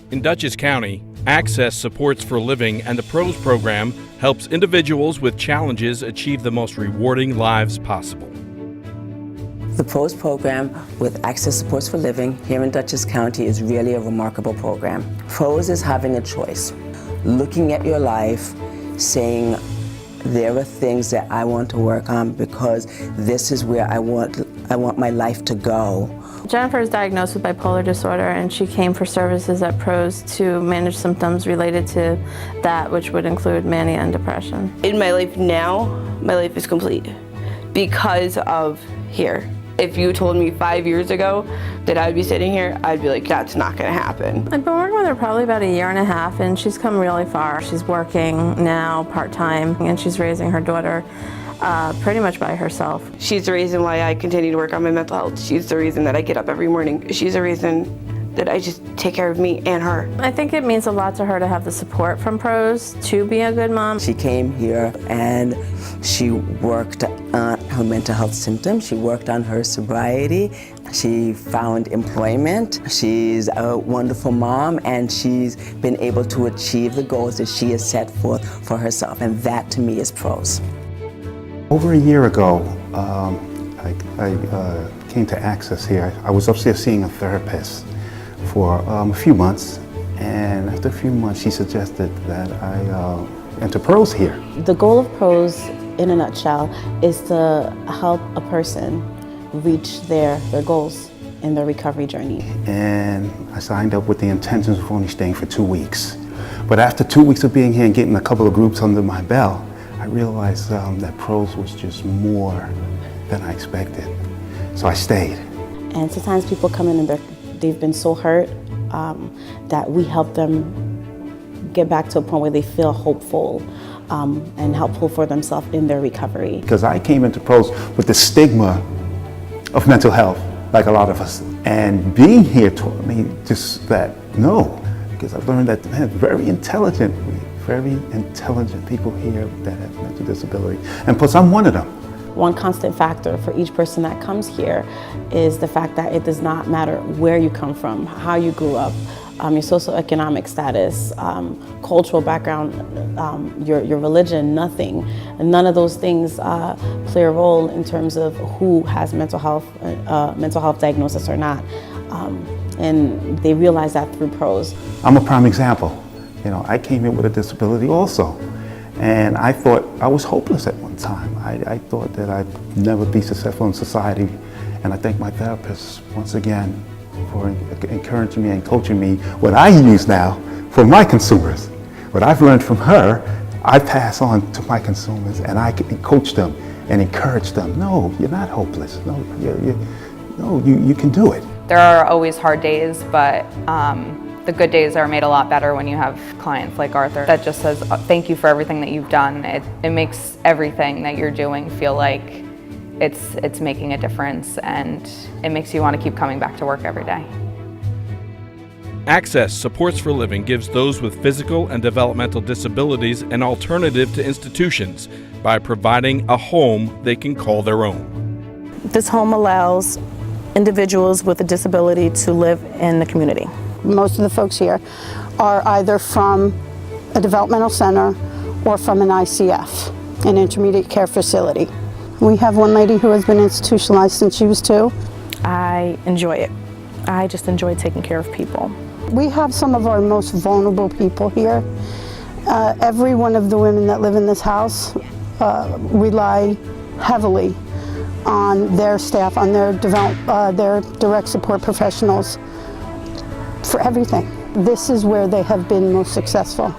In Dutchess County, Access Supports for Living and the PROS program helps individuals with challenges achieve the most rewarding lives possible. The PROS program with Access Supports for Living here in Dutchess County is really a remarkable program. PROS is having a choice, looking at your life, saying there are things that I want to work on because this is where I want my life to go. Jennifer is diagnosed with bipolar disorder, and she came for services at PROS to manage symptoms related to that, which would include mania and depression. In my life now, my life is complete because of here. If you told me 5 years ago that I'd be sitting here, I'd be like, that's not gonna happen. I've been working with her probably about 1.5 years, and she's come really far. She's working now part-time, and she's raising her daughter pretty much by herself. She's the reason why I continue to work on my mental health. She's the reason that I get up every morning. She's the reason that I just take care of me and her. I think it means a lot to her to have the support from PROS to be a good mom. She came here and she worked on her mental health symptoms. She worked on her sobriety. She found employment. She's a wonderful mom, and she's been able to achieve the goals that she has set forth for herself, and that to me is PROS. Over a year ago, I came to Access here. I was upstairs seeing a therapist for a few months, and after a few months she suggested that I enter PROS here. The goal of PROS, in a nutshell, is to help a person reach their goals in their recovery journey. And I signed up with the intentions of only staying for 2 weeks. But after 2 weeks of being here and getting a couple of groups under my belt, I realized that PROS was just more than I expected. So I stayed. And sometimes people come in and they've been so hurt that we help them get back to a point where they feel hopeful and helpful for themselves in their recovery. Because I came into PROS with the stigma of mental health, like a lot of us. And being here taught me just that, no, because I've learned that very intelligent people here that have mental disability. And plus I'm one of them. One constant factor for each person that comes here is the fact that it does not matter where you come from, how you grew up, your socioeconomic status, cultural background, your religion, nothing. And none of those things play a role in terms of who has mental health diagnosis or not. And they realize that through PROS. I'm a prime example. You know, I came here with a disability also. And I thought I was hopeless at one time. I thought that I'd never be successful in society. And I thank my therapist once again for encouraging me and coaching me what I use now for my consumers. What I've learned from her, I pass on to my consumers, and I can coach them and encourage them. No, you're not hopeless. No, you can do it. There are always hard days, but the good days are made a lot better when you have clients like Arthur that just says, thank you for everything that you've done. It makes everything that you're doing feel like it's making a difference, and it makes you want to keep coming back to work every day. Access Supports for Living gives those with physical and developmental disabilities an alternative to institutions by providing a home they can call their own. This home allows individuals with a disability to live in the community. Most of the folks here are either from a developmental center or from an ICF, an intermediate care facility. We have one lady who has been institutionalized since she was 2. I enjoy it. I just enjoy taking care of people. We have some of our most vulnerable people here. Every one of the women that live in this house rely heavily on their staff, on their direct support professionals for everything. This is where they have been most successful.